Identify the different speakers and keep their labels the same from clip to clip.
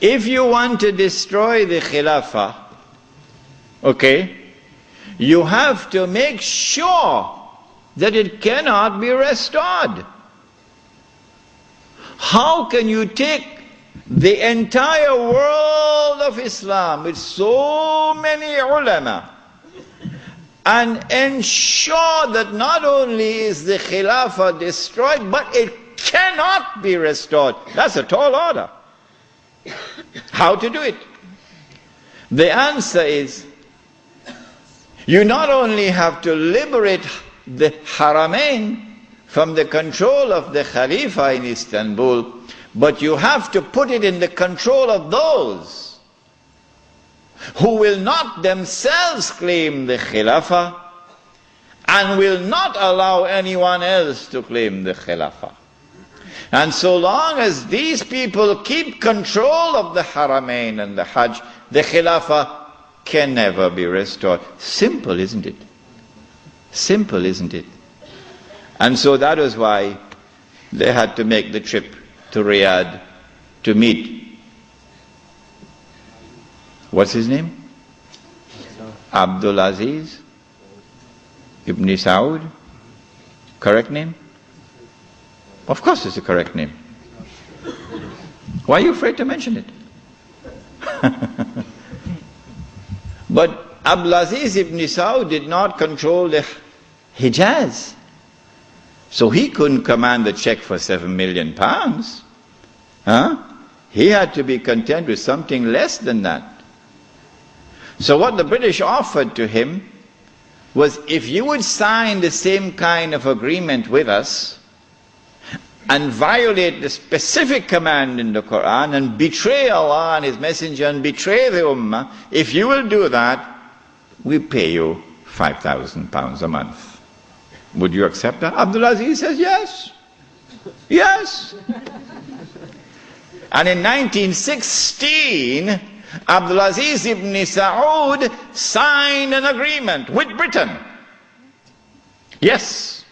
Speaker 1: if you want to destroy the Khilafah, okay, you have to make sure that it cannot be restored. How can you take the entire world of Islam with so many ulama and ensure that not only is the Khilafah destroyed, but it cannot be restored? That's a tall order. How to do it? The answer is, you not only have to liberate the Haramain from the control of the Khalifa in Istanbul, but you have to put it in the control of those who will not themselves claim the Khilafah and will not allow anyone else to claim the Khilafah. And so long as these people keep control of the Haramain and the Hajj, the Khilafah can never be restored. Simple, isn't it? Simple, isn't it? And so that was why they had to make the trip to Riyadh to meet, what's his name? Abdul Aziz Ibn Saud. Correct name? Of course it's a correct name. Why are you afraid to mention it? But Abdul Aziz Ibn Saud did not control the Hijaz. So he couldn't command the check for £7 million. He had to be content with something less than that. So what the British offered to him was, if you would sign the same kind of agreement with us and violate the specific command in the Quran and betray Allah and His Messenger and betray the Ummah, if you will do that, we pay you £5,000 a month. Would you accept that? Abdul Aziz says yes. Yes. And in 1916, Abdul Aziz ibn Saud signed an agreement with Britain. Yes.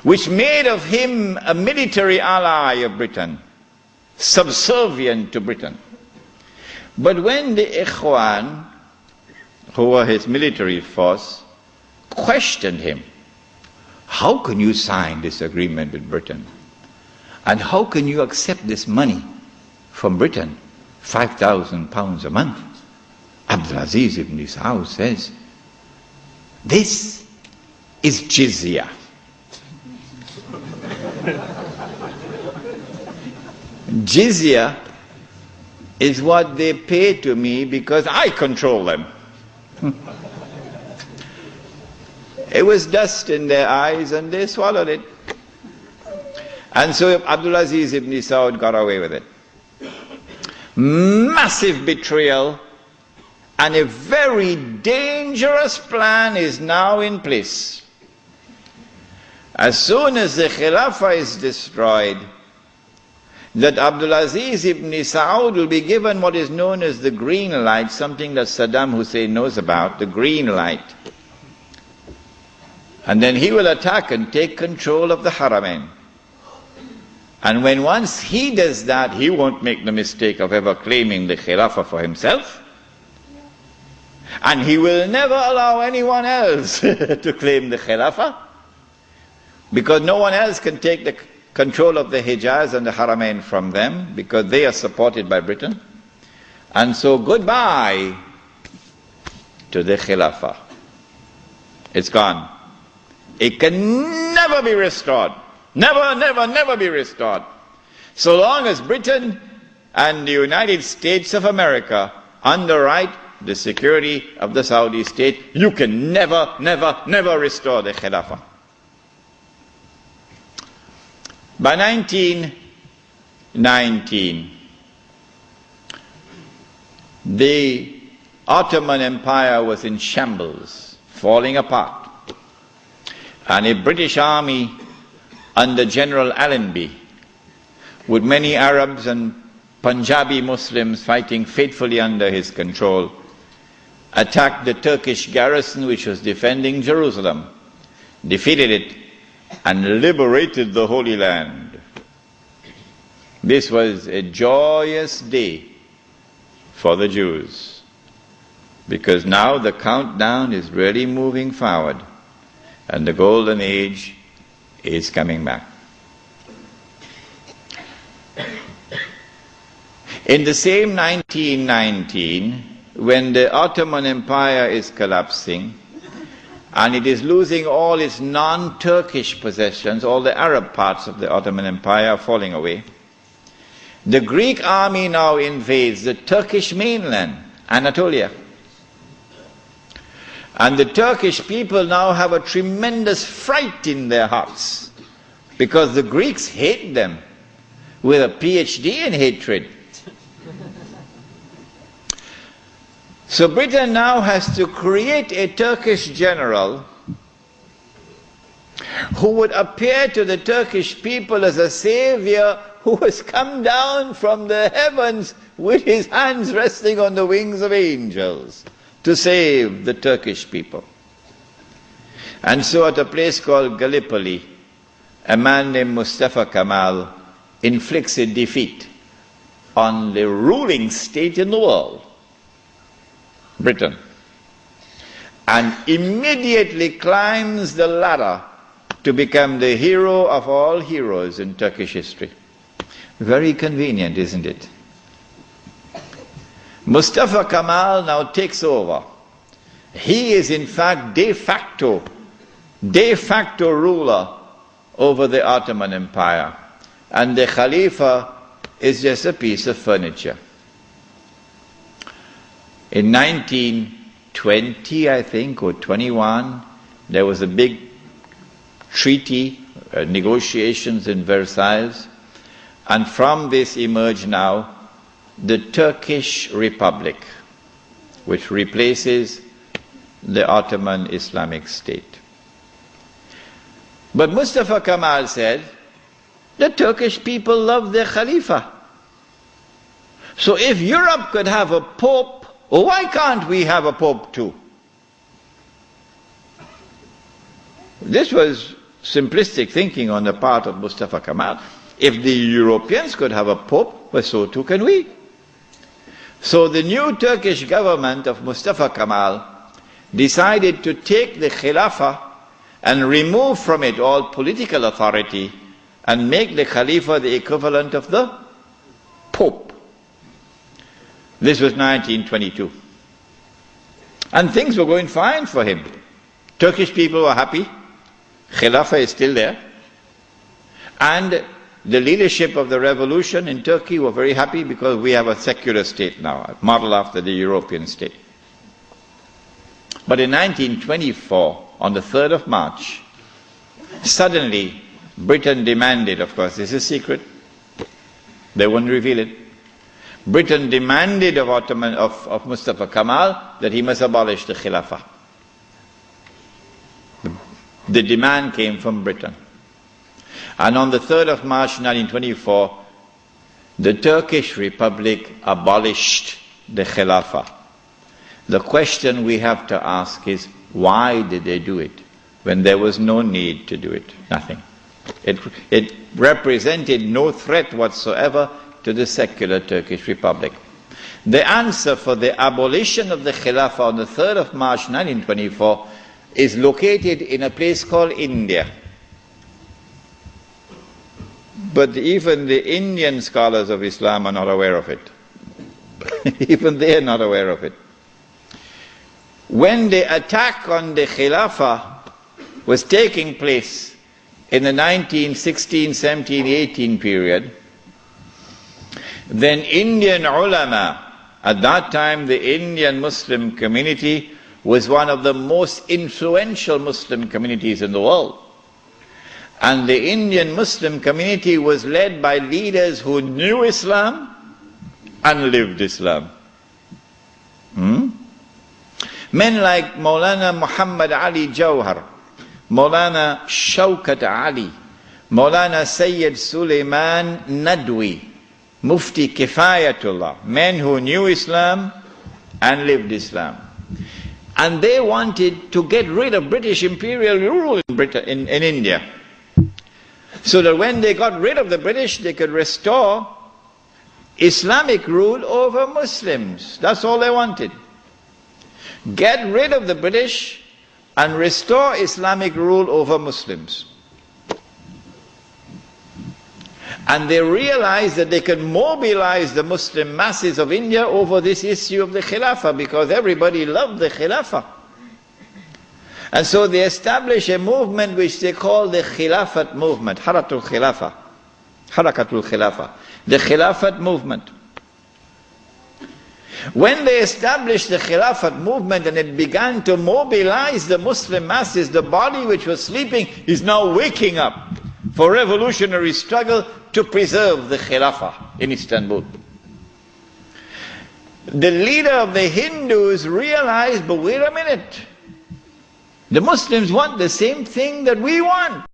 Speaker 1: Which made of him a military ally of Britain, subservient to Britain. But when the Ikhwan, who were his military force, questioned him, how can you sign this agreement with Britain? And how can you accept this money from Britain, £5,000 a month? Abdul Aziz ibn Saud says, this is jizya. Jizya is what they pay to me because I control them. It was dust in their eyes and they swallowed it. And so Abdul Aziz ibn Saud got away with it. Massive betrayal, and a very dangerous plan is now in place. As soon as the Khilafah is destroyed, that Abdul Aziz ibn Saud will be given what is known as the green light, something that Saddam Hussein knows about, the green light. And then he will attack and take control of the Haramain. And when once he does that, he won't make the mistake of ever claiming the Khilafah for himself. And he will never allow anyone else to claim the Khilafah, because no one else can take the control of the Hijaz and the Haramain from them, because they are supported by Britain. And so goodbye to the Khilafah. It's gone. It can never be restored. Never, never, never be restored. So long as Britain and the United States of America underwrite the security of the Saudi state, you can never, never, never restore the Khilafah. By 1919, the Ottoman Empire was in shambles, falling apart. And a British army under General Allenby, with many Arabs and Punjabi Muslims fighting faithfully under his control, attacked the Turkish garrison which was defending Jerusalem, defeated it, and liberated the Holy Land. This was a joyous day for the Jews, because now the countdown is really moving forward and the golden age is coming back. In the same 1919, when the Ottoman Empire is collapsing and it is losing all its non-Turkish possessions, all the Arab parts of the Ottoman Empire are falling away, the Greek army now invades the Turkish mainland, Anatolia. And the Turkish people now have a tremendous fright in their hearts, because the Greeks hate them with a PhD in hatred. So Britain now has to create a Turkish general who would appear to the Turkish people as a savior who has come down from the heavens with his hands resting on the wings of angels to save the Turkish people. And so at a place called Gallipoli, a man named Mustafa Kemal inflicts a defeat on the ruling state in the world, Britain, and immediately climbs the ladder to become the hero of all heroes in Turkish history. Very convenient, isn't it? Mustafa Kemal now takes over. He is in fact de facto ruler over the Ottoman Empire, and the Khalifa is just a piece of furniture. In 1920, I think, or 21, there was a big treaty, negotiations in Versailles, and from this emerged now the Turkish Republic, which replaces the Ottoman Islamic State. But Mustafa Kemal said, the Turkish people love their Khalifa. So if Europe could have a pope, why can't we have a pope too? This was simplistic thinking on the part of Mustafa Kemal. If the Europeans could have a pope, well, so too can we. So the new Turkish government of Mustafa Kemal decided to take the Khilafah and remove from it all political authority and make the Khalifa the equivalent of the Pope. This was 1922. And things were going fine for him. Turkish people were happy. Khilafah is still there. And the leadership of the revolution in Turkey were very happy because we have a secular state now, modeled after the European state. But in 1924, on the 3rd of March, suddenly Britain demanded, of course this is secret, they wouldn't reveal it, Britain demanded of Mustafa Kemal that he must abolish the Khilafah. The demand came from Britain. And on the 3rd of March 1924, the Turkish Republic abolished the Khilafah. The question we have to ask is, why did they do it when there was no need to do it? Nothing. It represented no threat whatsoever to the secular Turkish Republic. The answer for the abolition of the Khilafah on the 3rd of March 1924 is located in a place called India. But even the Indian scholars of Islam are not aware of it. Even they are not aware of it. When the attack on the Khilafah was taking place in the 1916, 17, 18 period, then Indian ulama, at that time the Indian Muslim community was one of the most influential Muslim communities in the world. And the Indian Muslim community was led by leaders who knew Islam and lived Islam. Men like Maulana Muhammad Ali Jawhar, Maulana Shaukat Ali, Maulana Sayyid Sulaiman Nadwi, Mufti Kifayatullah, men who knew Islam and lived Islam. And they wanted to get rid of British imperial rule in India, so that when they got rid of the British, they could restore Islamic rule over Muslims. That's all they wanted. Get rid of the British and restore Islamic rule over Muslims. And they realized that they could mobilize the Muslim masses of India over this issue of the Khilafah, because everybody loved the Khilafah. And so they established a movement which they call the Khilafat movement, Harakatul Khilafah, the Khilafat movement. When they established the Khilafat movement and it began to mobilize the Muslim masses, the body which was sleeping is now waking up for revolutionary struggle to preserve the Khilafah in Istanbul. The leader of the Hindus realized, but wait a minute, the Muslims want the same thing that we want.